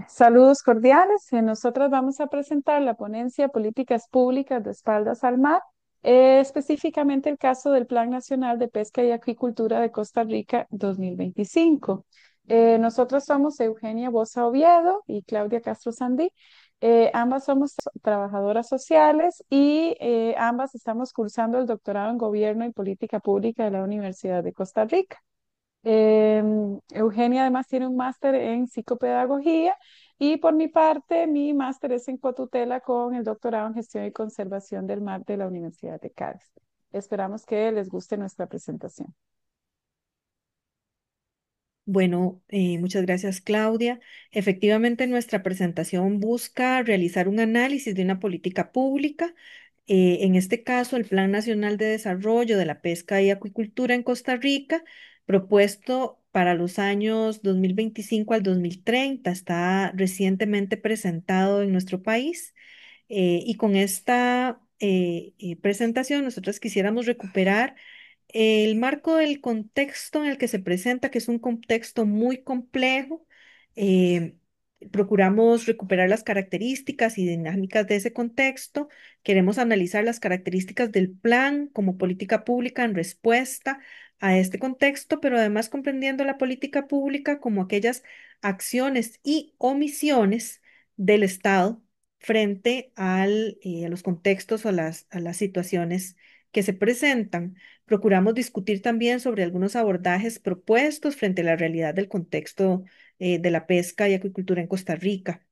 Saludos cordiales. Nosotros vamos a presentar la ponencia Políticas Públicas de Espaldas al Mar, específicamente el caso del Plan Nacional de Pesca y Acuicultura de Costa Rica 2025. Nosotros somos Eugenia Boza Oviedo y Claudia Castro Sandí. Ambas somos trabajadoras sociales y ambas estamos cursando el doctorado en Gobierno y Política Pública de la Universidad de Costa Rica. Eugenia además tiene un máster en psicopedagogía y por mi parte mi máster es en cotutela con el doctorado en gestión y conservación del mar de la Universidad de Cádiz. Esperamos que les guste nuestra presentación. Bueno, muchas gracias, Claudia. Efectivamente, nuestra presentación busca realizar un análisis de una política pública, en este caso, el Plan Nacional de Desarrollo de la Pesca y Acuicultura en Costa Rica, propuesto para los años 2025 al 2030. Está recientemente presentado en nuestro país. Y con esta presentación, nosotros quisiéramos recuperar el marco del contexto en el que se presenta, que es un contexto muy complejo. eh, Procuramos recuperar las características y dinámicas de ese contexto. Queremos analizar las características del plan como política pública en respuesta a este contexto, pero además comprendiendo la política pública como aquellas acciones y omisiones del Estado frente a los contextos o a las situaciones que se presentan. Procuramos discutir también sobre algunos abordajes propuestos frente a la realidad del contexto de la pesca y acuicultura en Costa Rica.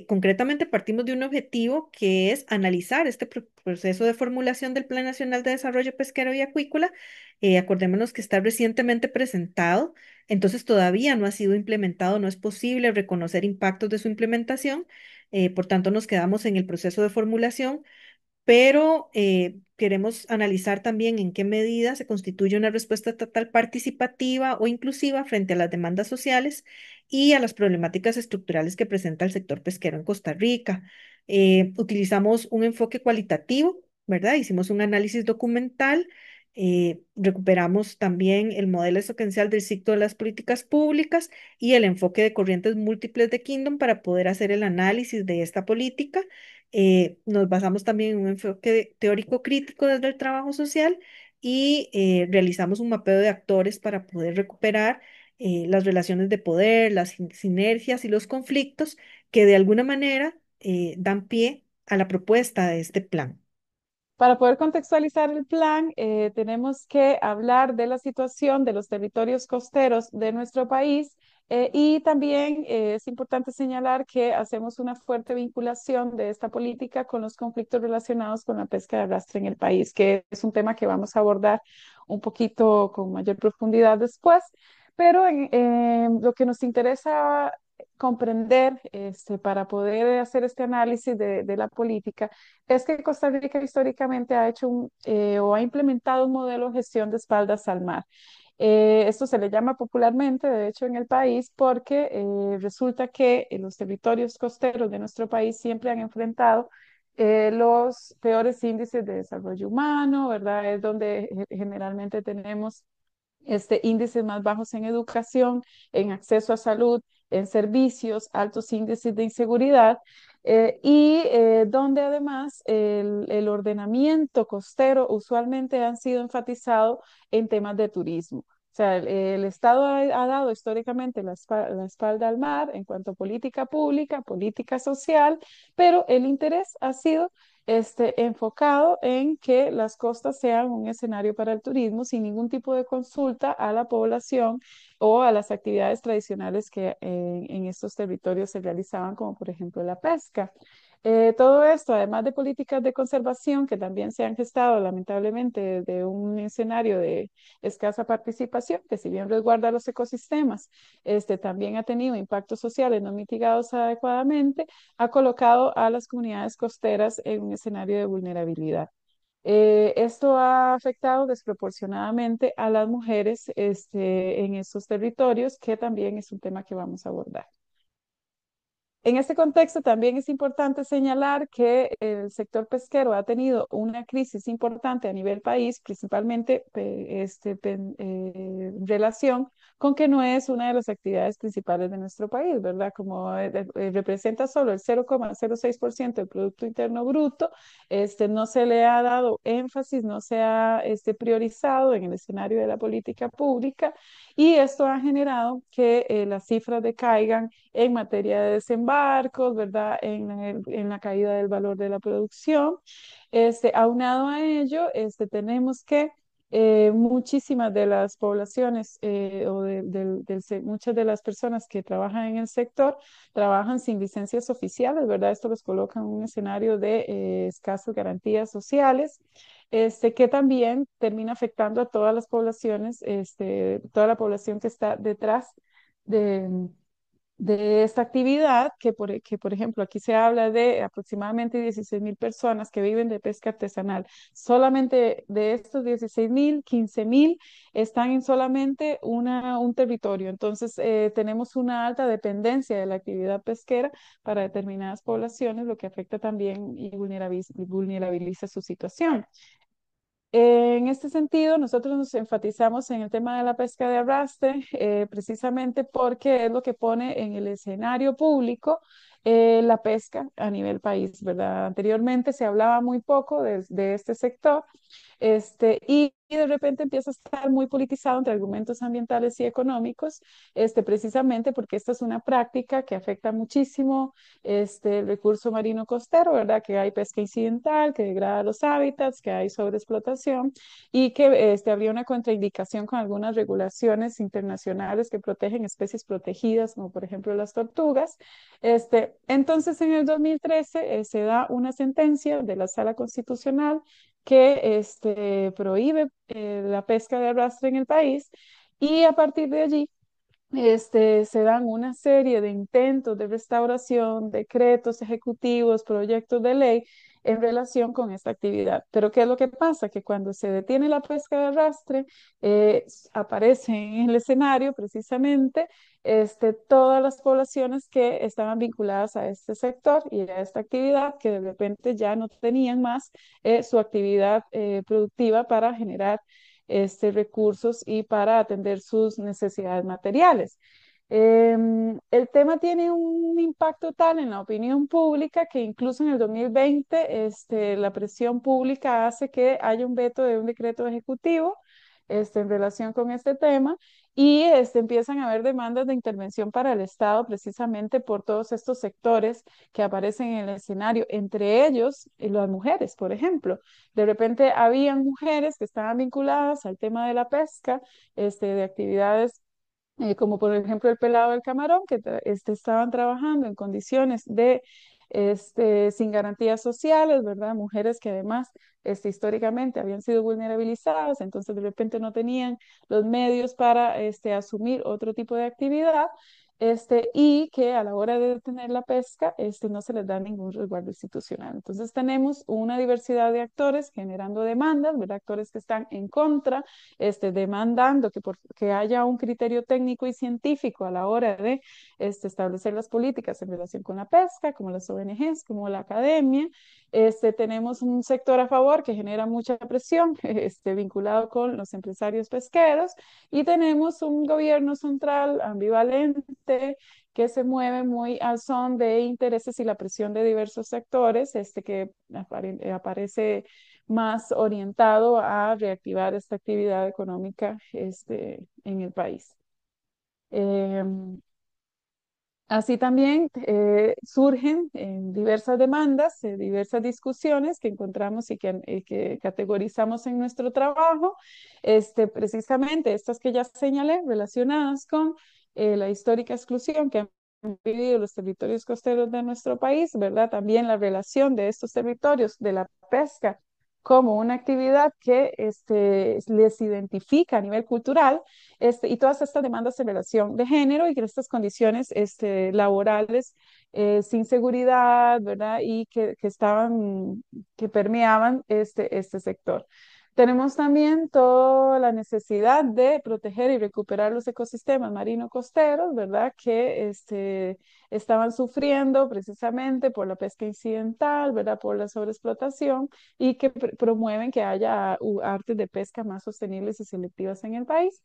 Concretamente partimos de un objetivo que es analizar este proceso de formulación del Plan Nacional de Desarrollo Pesquero y Acuícola. Acordémonos que está recientemente presentado, entonces todavía no ha sido implementado, no es posible reconocer impactos de su implementación. Por tanto, nos quedamos en el proceso de formulación, pero queremos analizar también en qué medida se constituye una respuesta estatal participativa o inclusiva frente a las demandas sociales y a las problemáticas estructurales que presenta el sector pesquero en Costa Rica. Utilizamos un enfoque cualitativo, ¿verdad? Hicimos un análisis documental. Recuperamos también el modelo secuencial del ciclo de las políticas públicas y el enfoque de corrientes múltiples de Kingdom para poder hacer el análisis de esta política. Nos basamos también en un enfoque teórico crítico desde el trabajo social y realizamos un mapeo de actores para poder recuperar las relaciones de poder, las sinergias y los conflictos que de alguna manera dan pie a la propuesta de este plan. Para poder contextualizar el plan, tenemos que hablar de la situación de los territorios costeros de nuestro país y también es importante señalar que hacemos una fuerte vinculación de esta política con los conflictos relacionados con la pesca de arrastre en el país, que es un tema que vamos a abordar un poquito con mayor profundidad después. Pero lo que nos interesa comprender para poder hacer este análisis de la política es que Costa Rica históricamente ha hecho o ha implementado un modelo de gestión de espaldas al mar. Esto se le llama popularmente, de hecho, en el país, porque resulta que los territorios costeros de nuestro país siempre han enfrentado los peores índices de desarrollo humano, ¿verdad? Es donde generalmente tenemos índices más bajos en educación, en acceso a salud, en servicios, altos índices de inseguridad y donde además el ordenamiento costero usualmente han sido enfatizado en temas de turismo. O sea, el Estado ha dado históricamente la espalda al mar en cuanto a política pública, política social, pero el interés ha sido enfocado en que las costas sean un escenario para el turismo sin ningún tipo de consulta a la población o a las actividades tradicionales que en estos territorios se realizaban, como por ejemplo la pesca. Todo esto, además de políticas de conservación que también se han gestado lamentablemente de un escenario de escasa participación, que si bien resguarda los ecosistemas, también ha tenido impactos sociales no mitigados adecuadamente, ha colocado a las comunidades costeras en un escenario de vulnerabilidad. Esto ha afectado desproporcionadamente a las mujeres en estos territorios, que también es un tema que vamos a abordar. En este contexto también es importante señalar que el sector pesquero ha tenido una crisis importante a nivel país, principalmente en relación con que no es una de las actividades principales de nuestro país, ¿verdad? Como representa solo el 0,06% del Producto Interno Bruto, no se le ha dado énfasis, no se ha priorizado en el escenario de la política pública y esto ha generado que las cifras decaigan en materia de desembarcos, ¿verdad? En la caída del valor de la producción. Aunado a ello, tenemos que muchísimas de las poblaciones muchas de las personas que trabajan en el sector trabajan sin licencias oficiales, ¿verdad? Esto los coloca en un escenario de escasas garantías sociales, que también termina afectando a todas las poblaciones, toda la población que está detrás de esta actividad, que por ejemplo aquí se habla de aproximadamente 16.000 personas que viven de pesca artesanal. Solamente de estos 16.000, 15.000 están en solamente un territorio. Entonces tenemos una alta dependencia de la actividad pesquera para determinadas poblaciones, lo que afecta también y vulnerabiliza su situación. En este sentido, nosotros nos enfatizamos en el tema de la pesca de arrastre, precisamente porque es lo que pone en el escenario público la pesca a nivel país, ¿verdad? Anteriormente se hablaba muy poco de este sector, y de repente empieza a estar muy politizado entre argumentos ambientales y económicos, precisamente porque esta es una práctica que afecta muchísimo el recurso marino costero, ¿verdad? Que hay pesca incidental, que degrada los hábitats, que hay sobreexplotación y que habría una contraindicación con algunas regulaciones internacionales que protegen especies protegidas, como por ejemplo las tortugas. Entonces, en el 2013 se da una sentencia de la Sala Constitucional que prohíbe la pesca de arrastre en el país y a partir de allí se dan una serie de intentos de restauración, decretos ejecutivos, proyectos de ley en relación con esta actividad. Pero ¿qué es lo que pasa? Que cuando se detiene la pesca de arrastre, aparecen en el escenario precisamente todas las poblaciones que estaban vinculadas a este sector y a esta actividad, que de repente ya no tenían más su actividad productiva para generar recursos y para atender sus necesidades materiales. El tema tiene un impacto tal en la opinión pública que incluso en el 2020 la presión pública hace que haya un veto de un decreto ejecutivo en relación con este tema y empiezan a haber demandas de intervención para el Estado precisamente por todos estos sectores que aparecen en el escenario, entre ellos las mujeres, por ejemplo. De repente habían mujeres que estaban vinculadas al tema de la pesca, de actividades como por ejemplo el pelado del camarón, que estaban trabajando en condiciones sin garantías sociales, ¿verdad? Mujeres que además históricamente habían sido vulnerabilizadas, entonces de repente no tenían los medios para asumir otro tipo de actividad. Y que a la hora de detener la pesca, no se les da ningún resguardo institucional. Entonces tenemos una diversidad de actores generando demandas, ¿verdad? Actores que están en contra, demandando que haya un criterio técnico y científico a la hora de establecer las políticas en relación con la pesca, como las ONGs, como la academia. Tenemos un sector a favor que genera mucha presión, vinculado con los empresarios pesqueros, y tenemos un gobierno central ambivalente que se mueve muy al son de intereses y la presión de diversos sectores, que aparece más orientado a reactivar esta actividad económica en el país. Em, Así también surgen diversas demandas, diversas discusiones que encontramos y que categorizamos en nuestro trabajo, precisamente estas que ya señalé, relacionadas con la histórica exclusión que han vivido los territorios costeros de nuestro país, ¿verdad? También la relación de estos territorios de la pesca como una actividad que les identifica a nivel cultural, y todas estas demandas en relación de género y que estas condiciones laborales sin seguridad, ¿verdad? Y que permeaban este sector. Tenemos también toda la necesidad de proteger y recuperar los ecosistemas marino-costeros, ¿verdad? Que estaban sufriendo precisamente por la pesca incidental, ¿verdad? Por la sobreexplotación y que promueven que haya artes de pesca más sostenibles y selectivas en el país.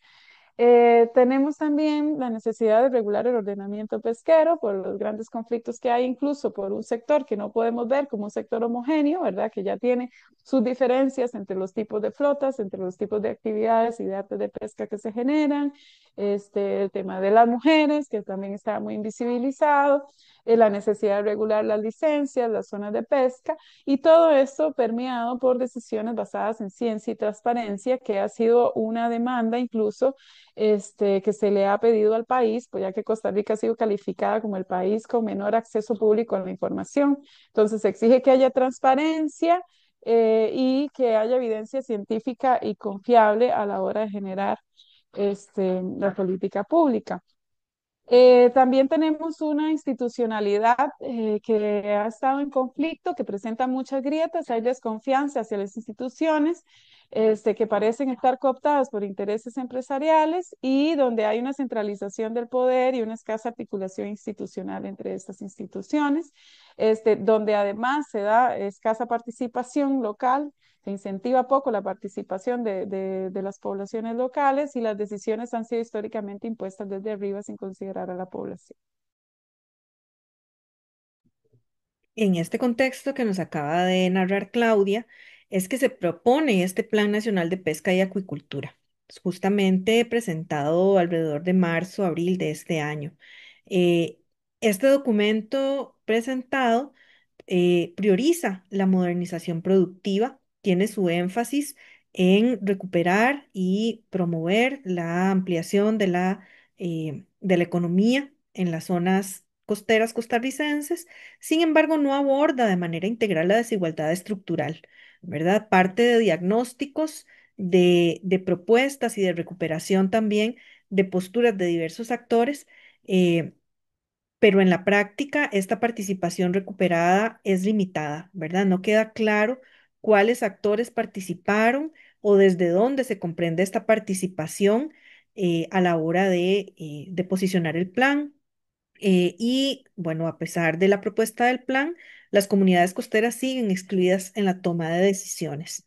Tenemos también la necesidad de regular el ordenamiento pesquero por los grandes conflictos que hay, incluso por un sector que no podemos ver como un sector homogéneo, ¿verdad? Que ya tiene sus diferencias entre los tipos de flotas, entre los tipos de actividades y de artes de pesca que se generan, el tema de las mujeres, que también está muy invisibilizado, la necesidad de regular las licencias, las zonas de pesca, y todo esto permeado por decisiones basadas en ciencia y transparencia, que ha sido una demanda incluso que se le ha pedido al país, pues ya que Costa Rica ha sido calificada como el país con menor acceso público a la información. Entonces se exige que haya transparencia y que haya evidencia científica y confiable a la hora de generar la política pública. También tenemos una institucionalidad que ha estado en conflicto, que presenta muchas grietas, hay desconfianza hacia las instituciones, que parecen estar cooptadas por intereses empresariales y donde hay una centralización del poder y una escasa articulación institucional entre estas instituciones, donde además se da escasa participación local, se incentiva poco la participación de las poblaciones locales y las decisiones han sido históricamente impuestas desde arriba sin considerar a la población. En este contexto que nos acaba de narrar Claudia, es que se propone este Plan Nacional de Pesca y Acuicultura, justamente presentado alrededor de marzo, abril de este año. Eh, este documento presentado prioriza la modernización productiva, tiene su énfasis en recuperar y promover la ampliación de la economía en las zonas costeras costarricenses. Sin embargo, no aborda de manera integral la desigualdad estructural, ¿verdad? Parte de diagnósticos, de propuestas y de recuperación también de posturas de diversos actores, eh, pero en la práctica esta participación recuperada es limitada, ¿verdad? No queda claro cuáles actores participaron o desde dónde se comprende esta participación a la hora de posicionar el plan. Y bueno, a pesar de la propuesta del plan, las comunidades costeras siguen excluidas en la toma de decisiones.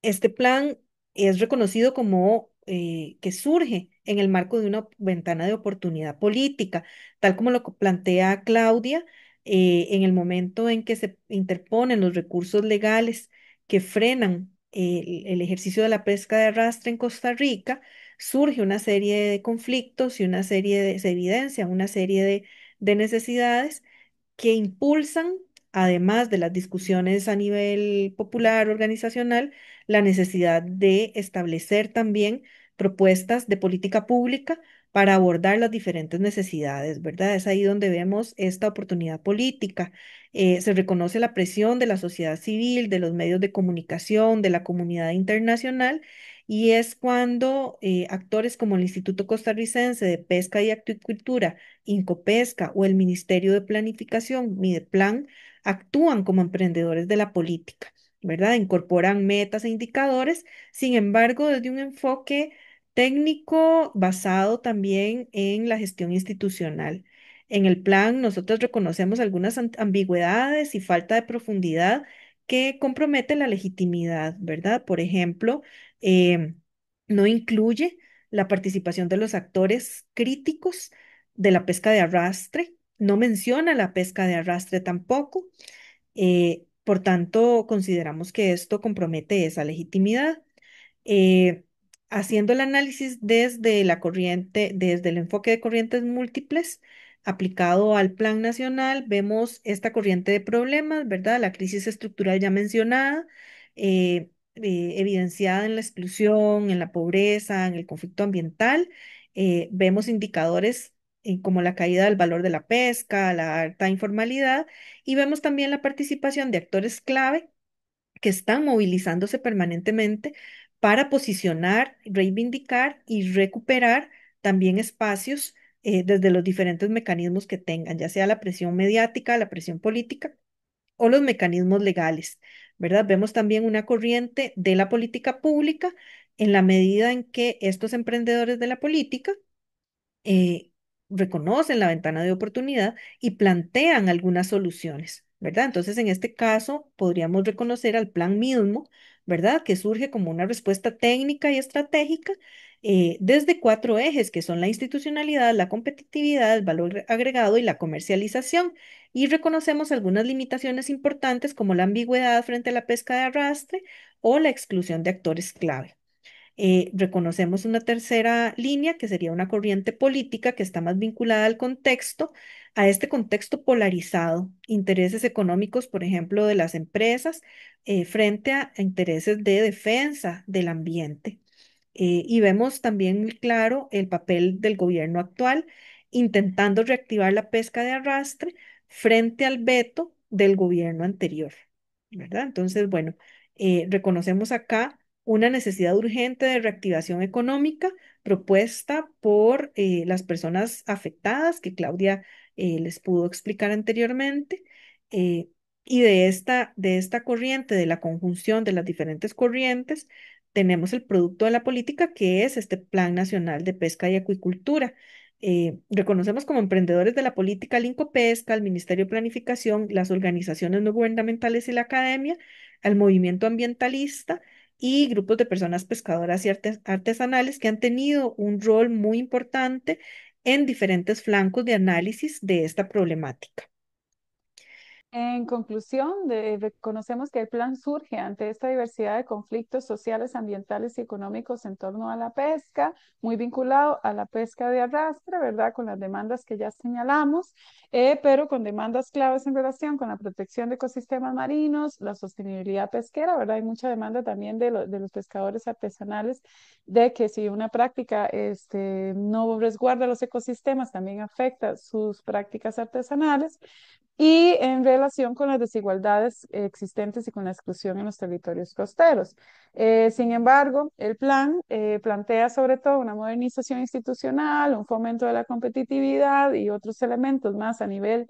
Este plan es reconocido como que surge en el marco de una ventana de oportunidad política, tal como lo plantea Claudia, en el momento en que se interponen los recursos legales que frenan el ejercicio de la pesca de arrastre en Costa Rica, surge una serie de conflictos y una serie se evidencia una serie de necesidades que impulsan, además de las discusiones a nivel popular, organizacional, la necesidad de establecer también propuestas de política pública para abordar las diferentes necesidades, ¿verdad? Es ahí donde vemos esta oportunidad política. Se reconoce la presión de la sociedad civil, de los medios de comunicación, de la comunidad internacional, y es cuando actores como el Instituto Costarricense de Pesca y Acuicultura, Incopesca o el Ministerio de Planificación, Mideplan, actúan como emprendedores de la política, ¿verdad? Incorporan metas e indicadores, sin embargo, desde un enfoque técnico basado también en la gestión institucional. En el plan, nosotros reconocemos algunas ambigüedades y falta de profundidad que comprometen la legitimidad, ¿verdad? Por ejemplo, em, no incluye la participación de los actores críticos de la pesca de arrastre, no menciona la pesca de arrastre tampoco. Por tanto, consideramos que esto compromete esa legitimidad. Eh, Haciendo el análisis desde la corriente, desde el enfoque de corrientes múltiples aplicado al Plan Nacional, vemos esta corriente de problemas, ¿verdad? La crisis estructural ya mencionada, evidenciada en la exclusión, en la pobreza, en el conflicto ambiental. Vemos indicadores como la caída del valor de la pesca, la alta informalidad, y vemos también la participación de actores clave que están movilizándose permanentemente para posicionar, reivindicar y recuperar también espacios desde los diferentes mecanismos que tengan, ya sea la presión mediática, la presión política o los mecanismos legales, ¿verdad? Vemos también una corriente de la política pública en la medida en que estos emprendedores de la política eh, reconocen la ventana de oportunidad y plantean algunas soluciones, ¿verdad? Entonces, en este caso, podríamos reconocer al plan mismo, ¿verdad? Que surge como una respuesta técnica y estratégica desde cuatro ejes, que son la institucionalidad, la competitividad, el valor agregado y la comercialización. Y reconocemos algunas limitaciones importantes como la ambigüedad frente a la pesca de arrastre o la exclusión de actores clave. Reconocemos una tercera línea que sería una corriente política que está más vinculada al contexto, a este contexto polarizado, intereses económicos, por ejemplo, de las empresas frente a intereses de defensa del ambiente. Y vemos también muy claro el papel del gobierno actual intentando reactivar la pesca de arrastre frente al veto del gobierno anterior, ¿verdad? Entonces, bueno, reconocemos acá una necesidad urgente de reactivación económica propuesta por las personas afectadas, que Claudia les pudo explicar anteriormente, eh, y de esta corriente, de la conjunción de las diferentes corrientes, tenemos el producto de la política, que es este Plan Nacional de Pesca y Acuicultura. Reconocemos como emprendedores de la política al INCOPESCA, al Ministerio de Planificación, las organizaciones no gubernamentales y la academia, al movimiento ambientalista y grupos de personas pescadoras y artesanales que han tenido un rol muy importante en diferentes flancos de análisis de esta problemática. En conclusión, reconocemos que el plan surge ante esta diversidad de conflictos sociales, ambientales y económicos en torno a la pesca, muy vinculado a la pesca de arrastre, ¿verdad? Con las demandas que ya señalamos, pero con demandas claves en relación con la protección de ecosistemas marinos, la sostenibilidad pesquera, ¿verdad? Hay mucha demanda también de los pescadores artesanales de que si una práctica no resguarda los ecosistemas, también afecta sus prácticas artesanales y en relación con las desigualdades existentes y con la exclusión en los territorios costeros. Sin embargo, el plan plantea sobre todo una modernización institucional, un fomento de la competitividad y otros elementos más a nivel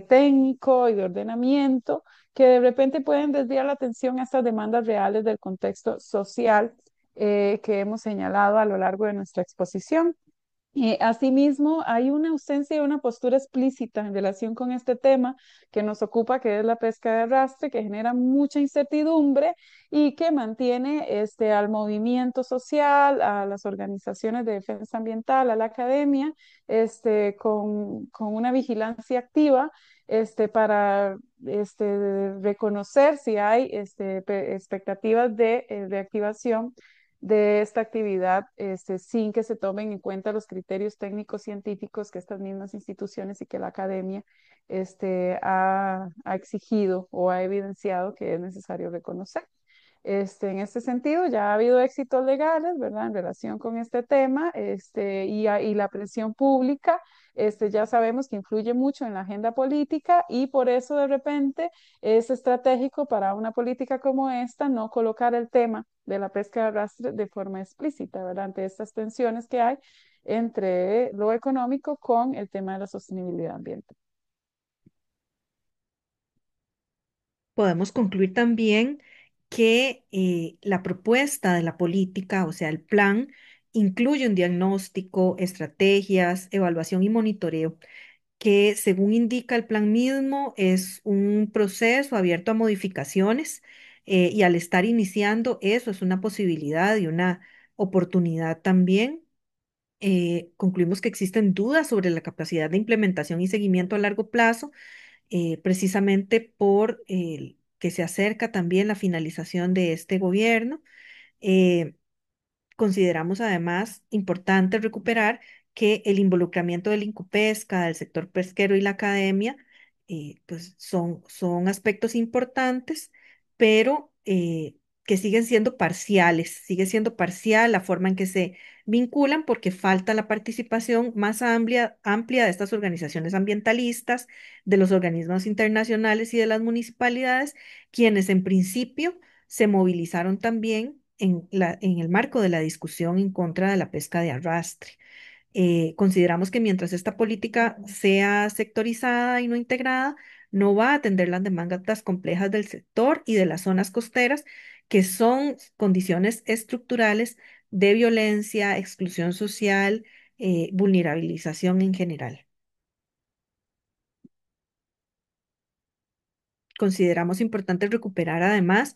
técnico y de ordenamiento que de repente pueden desviar la atención a estas demandas reales del contexto social que hemos señalado a lo largo de nuestra exposición. Asimismo, hay una ausencia de una postura explícita en relación con este tema que nos ocupa, que es la pesca de arrastre, que genera mucha incertidumbre y que mantiene al movimiento social, a las organizaciones de defensa ambiental, a la academia, con una vigilancia activa para reconocer si hay expectativas de reactivación de esta actividad sin que se tomen en cuenta los criterios técnicos científicos que estas mismas instituciones y que la academia ha exigido o ha evidenciado que es necesario reconocer. En este sentido, ya ha habido éxitos legales, ¿verdad?, en relación con este tema, y la presión pública, ya sabemos que influye mucho en la agenda política y por eso de repente es estratégico para una política como esta no colocar el tema de la pesca de arrastre de forma explícita, ¿verdad?, ante estas tensiones que hay entre lo económico con el tema de la sostenibilidad ambiental. Podemos concluir también que la propuesta de la política, o sea, el plan, incluye un diagnóstico, estrategias, evaluación y monitoreo, que según indica el plan mismo es un proceso abierto a modificaciones y al estar iniciando eso es una posibilidad y una oportunidad también. Concluimos que existen dudas sobre la capacidad de implementación y seguimiento a largo plazo precisamente por que se acerca también la finalización de este gobierno. Eh, Consideramos además importante recuperar que el involucramiento del Incopesca, del sector pesquero y la academia, pues son aspectos importantes, pero que siguen siendo parciales. Sigue siendo parcial la forma en que se vinculan porque falta la participación más amplia de estas organizaciones ambientalistas, de los organismos internacionales y de las municipalidades, quienes en principio se movilizaron también en el marco de la discusión en contra de la pesca de arrastre. Consideramos que mientras esta política sea sectorizada y no integrada, no va a atender las demandas complejas del sector y de las zonas costeras, que son condiciones estructurales de violencia, exclusión social, vulnerabilización en general. Consideramos importante recuperar además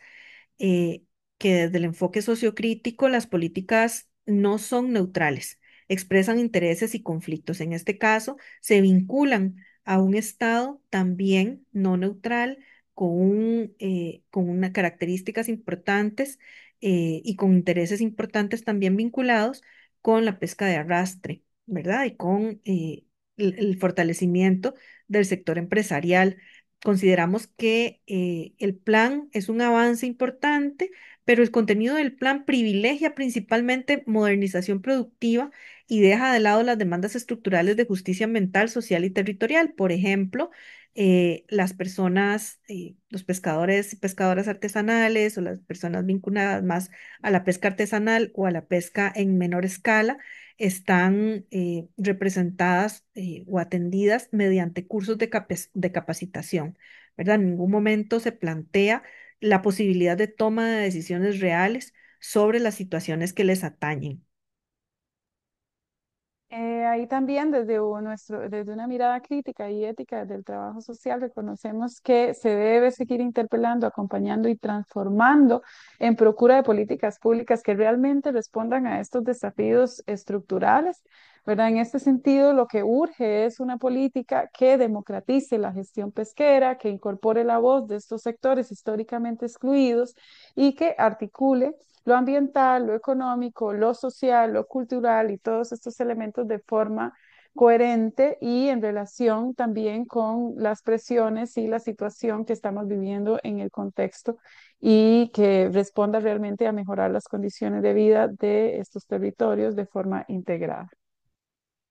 eh, que desde el enfoque sociocrítico las políticas no son neutrales, expresan intereses y conflictos. En este caso, se vinculan a un Estado también no neutral, con unas características importantes y con intereses importantes también vinculados con la pesca de arrastre, ¿verdad? Y con el fortalecimiento del sector empresarial. Consideramos que el plan es un avance importante, pero el contenido del plan privilegia principalmente modernización productiva y deja de lado las demandas estructurales de justicia ambiental, social y territorial. Por ejemplo, las personas, los pescadores y pescadoras artesanales o las personas vinculadas más a la pesca artesanal o a la pesca en menor escala están representadas o atendidas mediante cursos de capacitación, ¿verdad? En ningún momento se plantea la posibilidad de toma de decisiones reales sobre las situaciones que les atañen. Ahí también desde una mirada crítica y ética del trabajo social reconocemos que se debe seguir interpelando, acompañando y transformando en procura de políticas públicas que realmente respondan a estos desafíos estructurales, ¿verdad? En este sentido, lo que urge es una política que democratice la gestión pesquera, que incorpore la voz de estos sectores históricamente excluidos y que articule lo ambiental, lo económico, lo social, lo cultural y todos estos elementos de forma coherente y en relación también con las presiones y la situación que estamos viviendo en el contexto y que responda realmente a mejorar las condiciones de vida de estos territorios de forma integrada.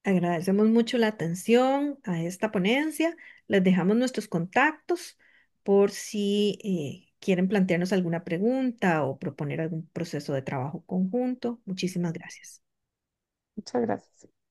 Agradecemos mucho la atención a esta ponencia. Les dejamos nuestros contactos por si quieren plantearnos alguna pregunta o proponer algún proceso de trabajo conjunto. Muchísimas gracias. Muchas gracias.